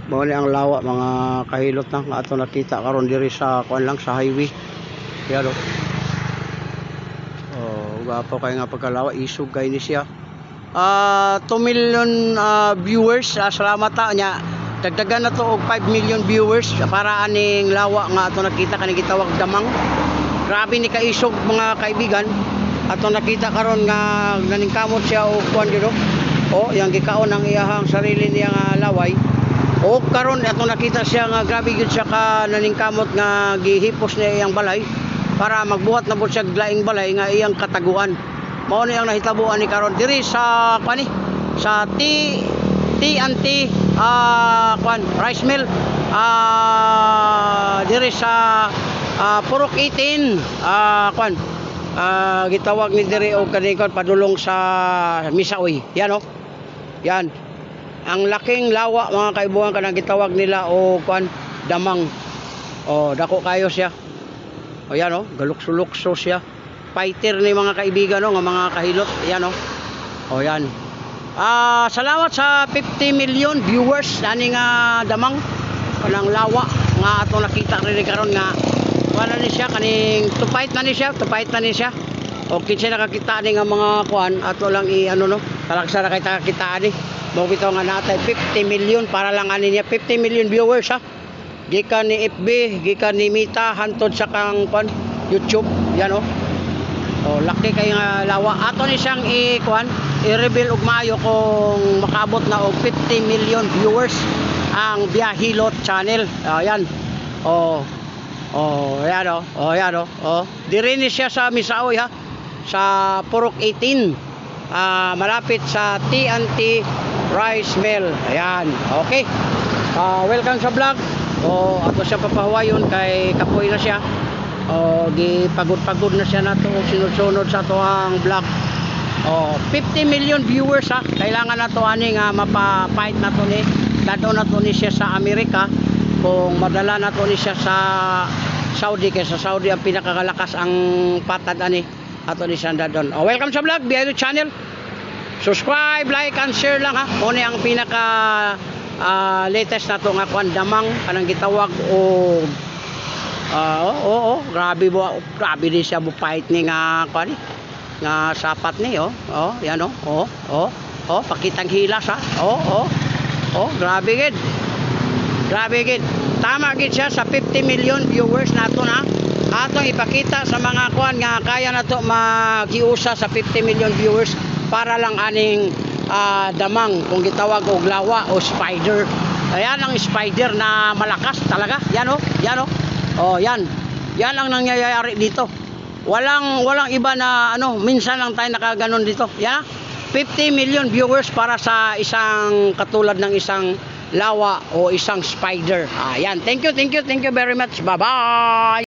Mao ni ang lawa mga kahilot na nga ato nakita karon diri sa kuan lang sa highway. Yan oh. Oh, gapo kay nga pagkalawa isog kay ni siya. 2 million viewers. Salamat ta nya. Dagdagan na to og 5 million viewers para aning lawa nga ato nakita kani gitawag damang. Grabe ni kaisog mga kaibigan. Ato nakita karon nga naningkamot siya og kuan dito. Oh, yang gikaon ang iyahang sarili niya nga laway. O karon ato nakita siya nga grabe gyud siya ka naningkamot nga gihipos niya iyang balay para magbuhat na pud siya laing balay nga iyang kataguan. Mao ni ang nahitabuan ni karon diri sa kuan sa T&T kuan rice mill diri sa Purok 18 kuan gitawag ni diri og kanikon padulong sa Misaoy. Yan oh. Yan. Ang laking lawa mga kaibuhan kanang gitawag nila o kuan damang. Oh, dako kayo siya. O yan oh, galukso-lukso siya. Fighter ni mga kaibigan no, nga mga kahilot. Yan oh. O yan. Salamat sa 50 million viewers nani nga damang kanang lawa nga ato nakita rin karon nga wala ni siya kaning tupait na ni siya. O kinsa nakakita ni nga mga kuan ato lang i-ano no. Talagsa na kay nakakita ni. Mo bitaw nga natay 50 million para lang ani niya 50 million viewers ha. Gikan ni FB, gikan ni Mita hantod sa kang kuan YouTube. Yan oh. Oh, laki kay nga lawa. Ato ni siyang i-kuan, i-reveal og maayo kung makaabot na og 50 million viewers ang Biyahilot channel. Yan. Oh. Oh, yan oh. Oh, yan oh. Oh. Diri ni siya sa Misaoy ha. Sa Purok 18. Malapit sa T&T rice mill. Ayan. Okay. Welcome sa vlog. O ato siya papahuwayon kay kapoy na siya. O gipagod-pagod na siya nato sunod-sunod sa tuang vlog. O 50 million viewers ha. Kailangan nato ani nga mapa-fight nato ni dado nato ni siya sa Amerika kung madala nato ni siya sa Saudi kay sa Saudi ang pinakakalakas ang patad ani ato ni siya dadon. O welcome sa vlog Biyahilot channel. Subscribe, like, and share lang ha. Muna ang pinaka latest na to nga kuan damang kanang gitawag o grabe din siya mo fight ni nga kuan nga sapat ni yan pakitang hilas ha. Grabe gid tama gid siya sa 50 million viewers nato na atong ipakita sa mga kuan nga kaya nato magiusa sa 50 million viewers para lang aning damang kung gitawag og lawa o spider. Ayan ang spider na malakas talaga. Yan oh. Oh, yan. Yan ang nangyayari dito. Walang iba na ano, minsan lang tayo nakaganon dito. Yan. 50 million viewers para sa isang katulad ng isang lawa o isang spider. Ayan. Thank you very much. Bye-bye.